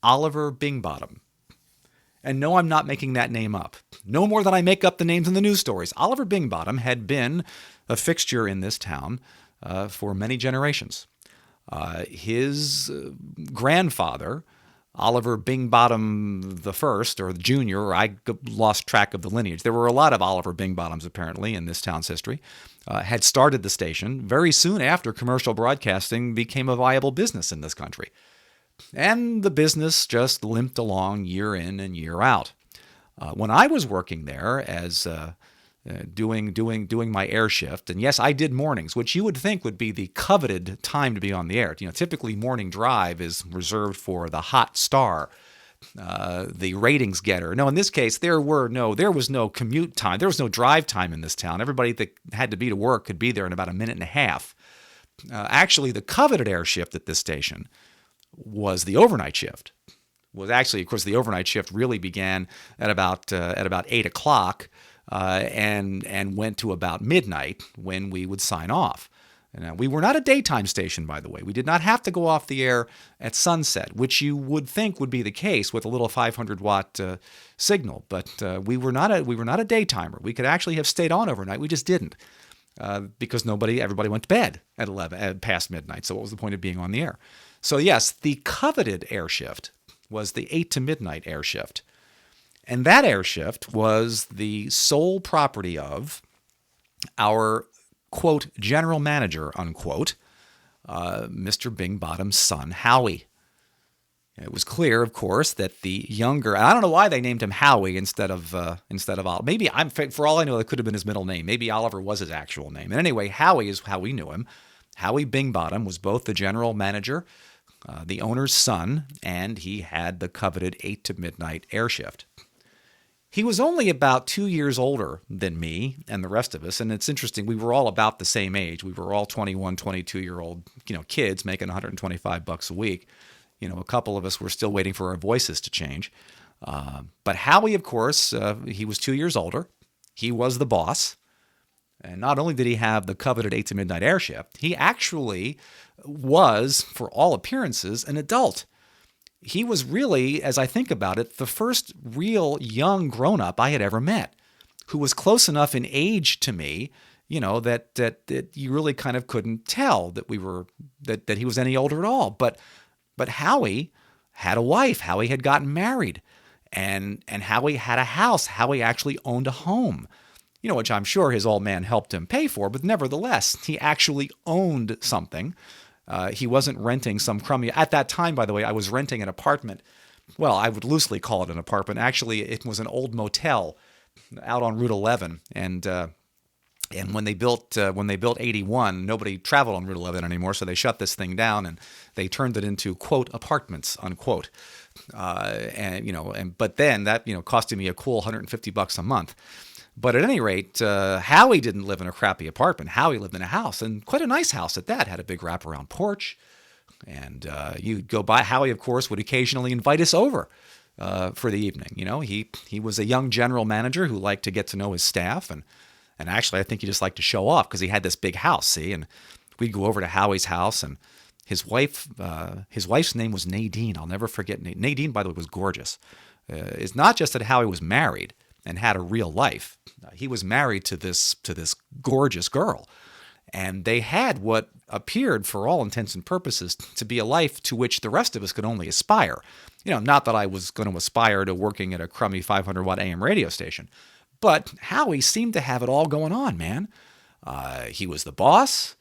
Oliver Bingbottom. And no, I'm not making that name up. No more than I make up the names in the news stories. Oliver Bingbottom had been a fixture in this town for many generations. His grandfather, Oliver Bingbottom the First, or the Junior, or I lost track of the lineage. There were a lot of Oliver Bingbottoms, apparently, in this town's history. Had started the station very soon after commercial broadcasting became a viable business in this country. And the business just limped along year in and year out. When I was working there as doing my air shift, and yes, I did mornings, which you would think would be the coveted time to be on the air. Typically morning drive is reserved for the hot star, the ratings getter. No, in this case, there was no commute time. There was no drive time in this town. Everybody that had to be to work could be there in about a minute and a half. Actually, the coveted air shift at this station was the overnight shift. Was actually, of course, the overnight shift really began at about 8 o'clock and went to about midnight when we would sign off. Now, we were not a daytime station, by the way. We did not have to go off the air at sunset, which you would think would be the case with a little 500-watt signal. But we were not a daytimer. We could actually have stayed on overnight. We just didn't because everybody went to bed at past midnight. So what was the point of being on the air? So yes, the coveted air shift was the 8 to midnight air shift. And that air shift was the sole property of our, quote, general manager, unquote, Mr. Bingbottom's son, Howie. It was clear, of course, that the younger, I don't know why they named him Howie instead of Oliver. Maybe, for all I know, that could have been his middle name. Maybe Oliver was his actual name. And anyway, Howie is how we knew him. Howie Bingbottom was both the general manager, the owner's son, and he had the coveted 8 to midnight air shift. He was only about 2 years older than me and the rest of us, and it's interesting, we were all about the same age. We were all 21, 22-year-old, kids making $125 a week. A couple of us were still waiting for our voices to change. But Howie, of course, he was 2 years older. He was the boss. And not only did he have the coveted 8 to midnight air shift, he actually was, for all appearances, an adult. He was really, as I think about it, the first real young grown-up I had ever met, who was close enough in age to me, that you really kind of couldn't tell that that he was any older at all. But Howie had a wife. Howie had gotten married, and Howie had a house. Howie actually owned a home. Which I'm sure his old man helped him pay for, but nevertheless, he actually owned something. He wasn't renting some crummy. At that time, by the way, I was renting an apartment. Well, I would loosely call it an apartment. Actually, it was an old motel out on Route 11, and And when they built 81, nobody traveled on Route 11 anymore, so they shut this thing down and they turned it into quote apartments unquote. But then that costing me a cool $150 a month. But at any rate, Howie didn't live in a crappy apartment. Howie lived in a house, and quite a nice house at that. Had a big wraparound porch, and you'd go by. Howie, of course, would occasionally invite us over for the evening. He was a young general manager who liked to get to know his staff, and actually, I think he just liked to show off because he had this big house, see? And we'd go over to Howie's house, and his wife's name was Nadine. I'll never forget. Nadine, by the way, was gorgeous. It's not just that Howie was married and had a real life. He was married to this gorgeous girl. And they had what appeared, for all intents and purposes, to be a life to which the rest of us could only aspire. Not that I was going to aspire to working at a crummy 500-watt AM radio station. But Howie seemed to have it all going on, man. He was the boss.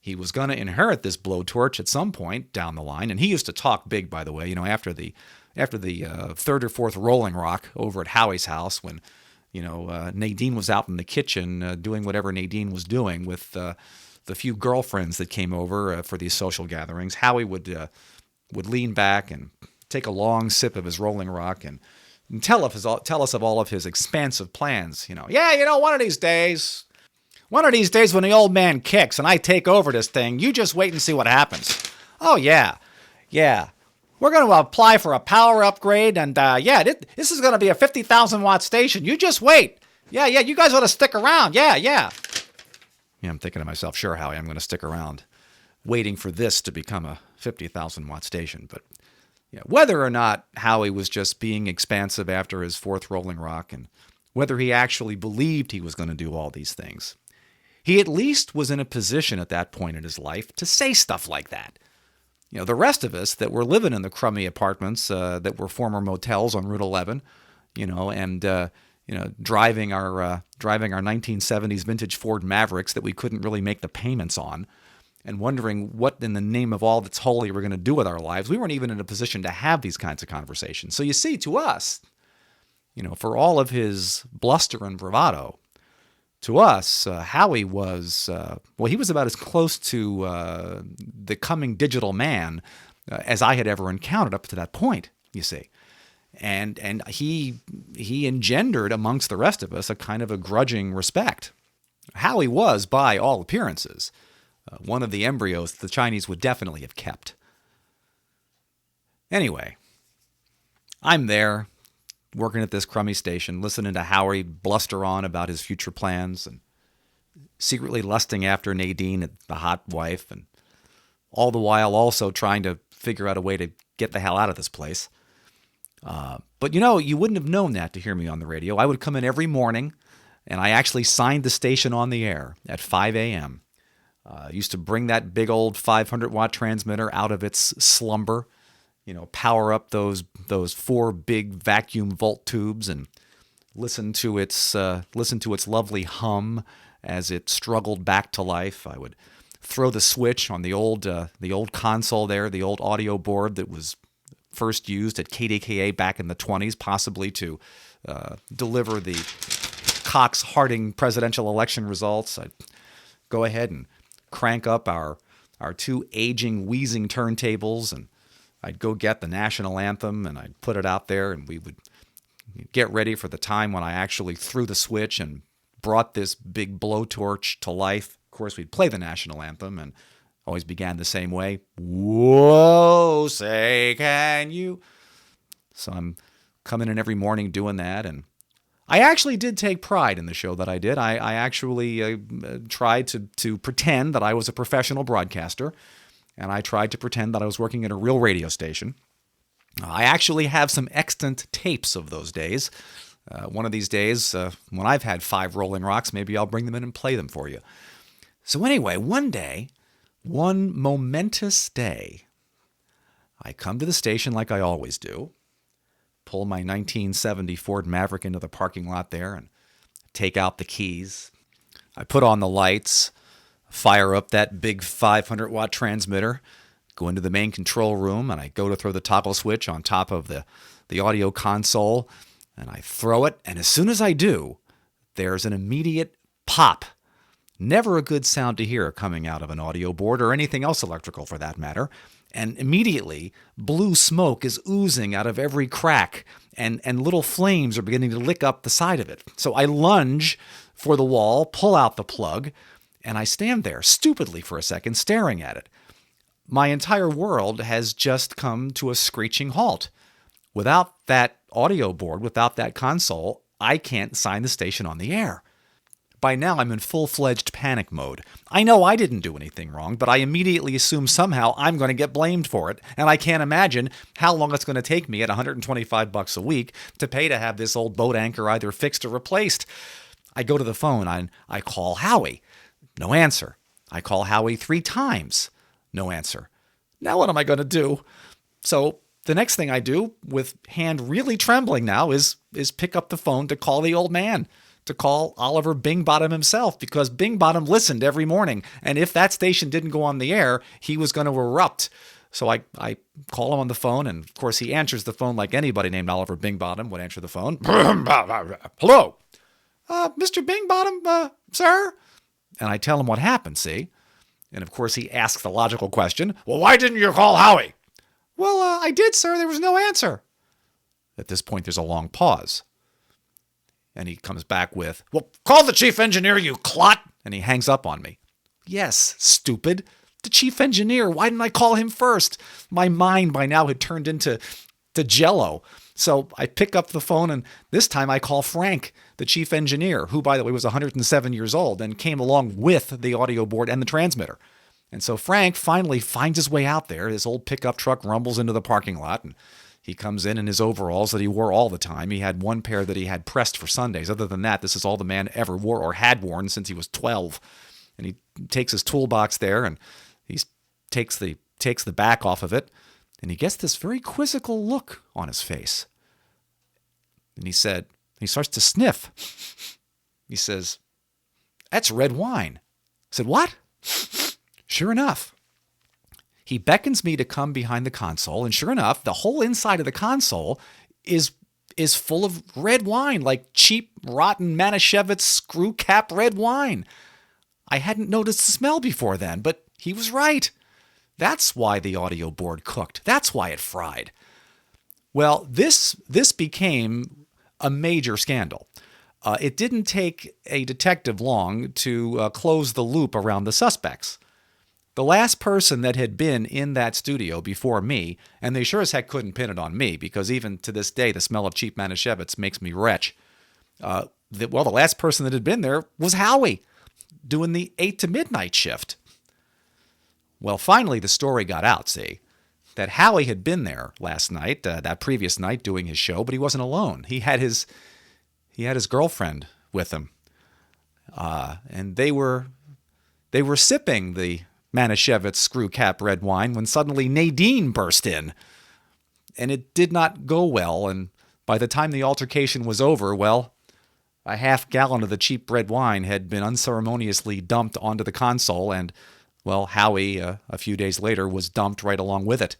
He was going to inherit this blowtorch at some point down the line. And he used to talk big, by the way, after the third or fourth Rolling Rock over at Howie's house when, Nadine was out in the kitchen doing whatever Nadine was doing with the few girlfriends that came over for these social gatherings. Howie would lean back and take a long sip of his Rolling Rock and tell us of all of his expansive plans. One of these days when the old man kicks and I take over this thing, you just wait and see what happens. Oh, yeah. We're going to apply for a power upgrade, and this is going to be a 50,000-watt station. You just wait. Yeah, you guys ought to stick around. Yeah. Yeah, I'm thinking to myself, sure, Howie, I'm going to stick around waiting for this to become a 50,000-watt station. But whether or not Howie was just being expansive after his fourth Rolling Rock and whether he actually believed he was going to do all these things, he at least was in a position at that point in his life to say stuff like that. The rest of us that were living in the crummy apartments that were former motels on Route 11, driving our 1970s vintage Ford Mavericks that we couldn't really make the payments on, and wondering what in the name of all that's holy we're going to do with our lives, we weren't even in a position to have these kinds of conversations. So you see, to us, for all of his bluster and bravado, to us, Howie was, he was about as close to the coming digital man as I had ever encountered up to that point, you see. And he engendered amongst the rest of us a kind of a grudging respect. Howie was, by all appearances, one of the embryos the Chinese would definitely have kept. Anyway, I'm there, working at this crummy station, listening to Howie bluster on about his future plans and secretly lusting after Nadine, the hot wife, and all the while also trying to figure out a way to get the hell out of this place. But you wouldn't have known that to hear me on the radio. I would come in every morning, and I actually signed the station on the air at 5 a.m. Used to bring that big old 500-watt transmitter out of its slumber, power up those four big vacuum volt tubes and listen to its lovely hum as it struggled back to life. I would throw the switch on the old console there, the old audio board that was first used at KDKA back in the 20s, possibly to deliver the Cox-Harding presidential election results. I'd go ahead and crank up our two aging, wheezing turntables, and I'd go get the national anthem, and I'd put it out there, and we would get ready for the time when I actually threw the switch and brought this big blowtorch to life. Of course, we'd play the national anthem, and always began the same way. Whoa, say can you? So I'm coming in every morning doing that, and I actually did take pride in the show that I did. I actually tried to pretend that I was a professional broadcaster, and I tried to pretend that I was working at a real radio station. I actually have some extant tapes of those days. One of these days, when I've had 5 Rolling Rocks, maybe I'll bring them in and play them for you. So anyway, one momentous day, I come to the station like I always do, pull my 1970 Ford Maverick into the parking lot there and take out the keys. I put on the lights, fire up that big 500-watt transmitter, go into the main control room, and I go to throw the toggle switch on top of the audio console, and I throw it, and as soon as I do, there's an immediate pop Never a good sound to hear coming out of an audio board or anything else electrical for that matter. And immediately, blue smoke is oozing out of every crack, and little flames are beginning to lick up the side of it. So I lunge for the wall, pull out the plug, and I stand there stupidly for a second staring at it. My entire world has just come to a screeching halt. Without that audio board, without that console, I can't sign the station on the air. By now, I'm in full-fledged panic mode. I know I didn't do anything wrong, but I immediately assume somehow I'm going to get blamed for it, and I can't imagine how long it's going to take me at $125 a week to pay to have this old boat anchor either fixed or replaced. I go to the phone, and I call Howie. No answer. I call Howie 3 times. No answer. Now what am I going to do? So the next thing I do, with hand really trembling now, is pick up the phone to call the old man, to call Oliver Bingbottom himself, because Bingbottom listened every morning, and if that station didn't go on the air, he was going to erupt. So I call him on the phone, and of course he answers the phone like anybody named Oliver Bingbottom would answer the phone. Hello? Mr. Bingbottom, sir? And I tell him what happened, see? And of course he asks the logical question, well, why didn't you call Howie? Well, I did, sir. There was no answer. At this point, there's a long pause. And he comes back with, well, call the chief engineer, you clot! And he hangs up on me. Yes, stupid. The chief engineer. Why didn't I call him first? My mind by now had turned into jello. So I pick up the phone, and this time I call Frank, the chief engineer, who, by the way, was 107 years old and came along with the audio board and the transmitter. And so Frank finally finds his way out there. His old pickup truck rumbles into the parking lot, and he comes in his overalls that he wore all the time. He had one pair that he had pressed for Sundays. Other than that, this is all the man ever wore or had worn since he was 12. And he takes his toolbox there, and he takes the back off of it, and he gets this very quizzical look on his face. And he starts to sniff. He says, that's red wine. I said, what? Sure enough. He beckons me to come behind the console, and sure enough, the whole inside of the console is full of red wine, like cheap, rotten Manischewitz screw cap red wine. I hadn't noticed the smell before then, but he was right. That's why the audio board cooked. That's why it fried. Well, this became a major scandal. It didn't take a detective long to close the loop around the suspects. The last person that had been in that studio before me, and they sure as heck couldn't pin it on me, because even to this day, the smell of cheap Manischewitz makes me retch. The last person that had been there was Howie, doing the 8 to midnight shift. Well, finally, the story got out, see, that Howie had been there last night, that previous night, doing his show, but he wasn't alone. He had his girlfriend with him, and they were sipping the Manischewitz screw cap red wine when suddenly Nadine burst in. And it did not go well, and by the time the altercation was over, well, a half gallon of the cheap red wine had been unceremoniously dumped onto the console, and, well, Howie, a few days later, was dumped right along with it.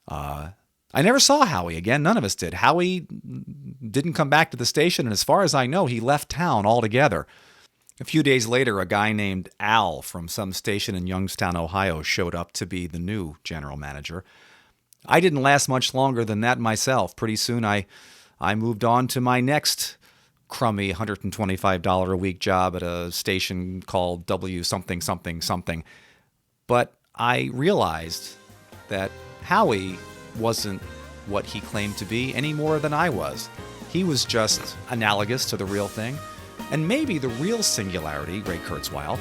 I never saw Howie again. None of us did. Howie didn't come back to the station, and as far as I know, he left town altogether. A few days later, a guy named Al from some station in Youngstown, Ohio, showed up to be the new general manager. I didn't last much longer than that myself. Pretty soon, I moved on to my next crummy $125 a week job at a station called W something something something. But I realized that Howie wasn't what he claimed to be any more than I was. He was just analogous to the real thing. And maybe the real singularity, Ray Kurzweil,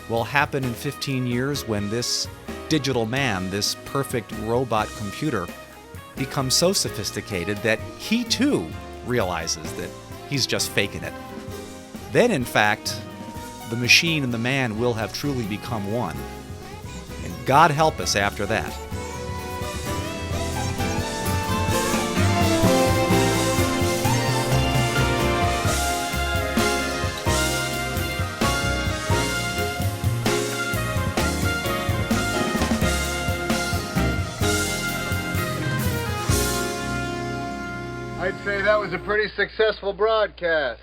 will happen in 15 years when this digital man, this perfect robot computer, becomes so sophisticated that he too realizes that he's just faking it. Then, in fact, the machine and the man will have truly become one. And God help us after that. I'd say that was a pretty successful broadcast.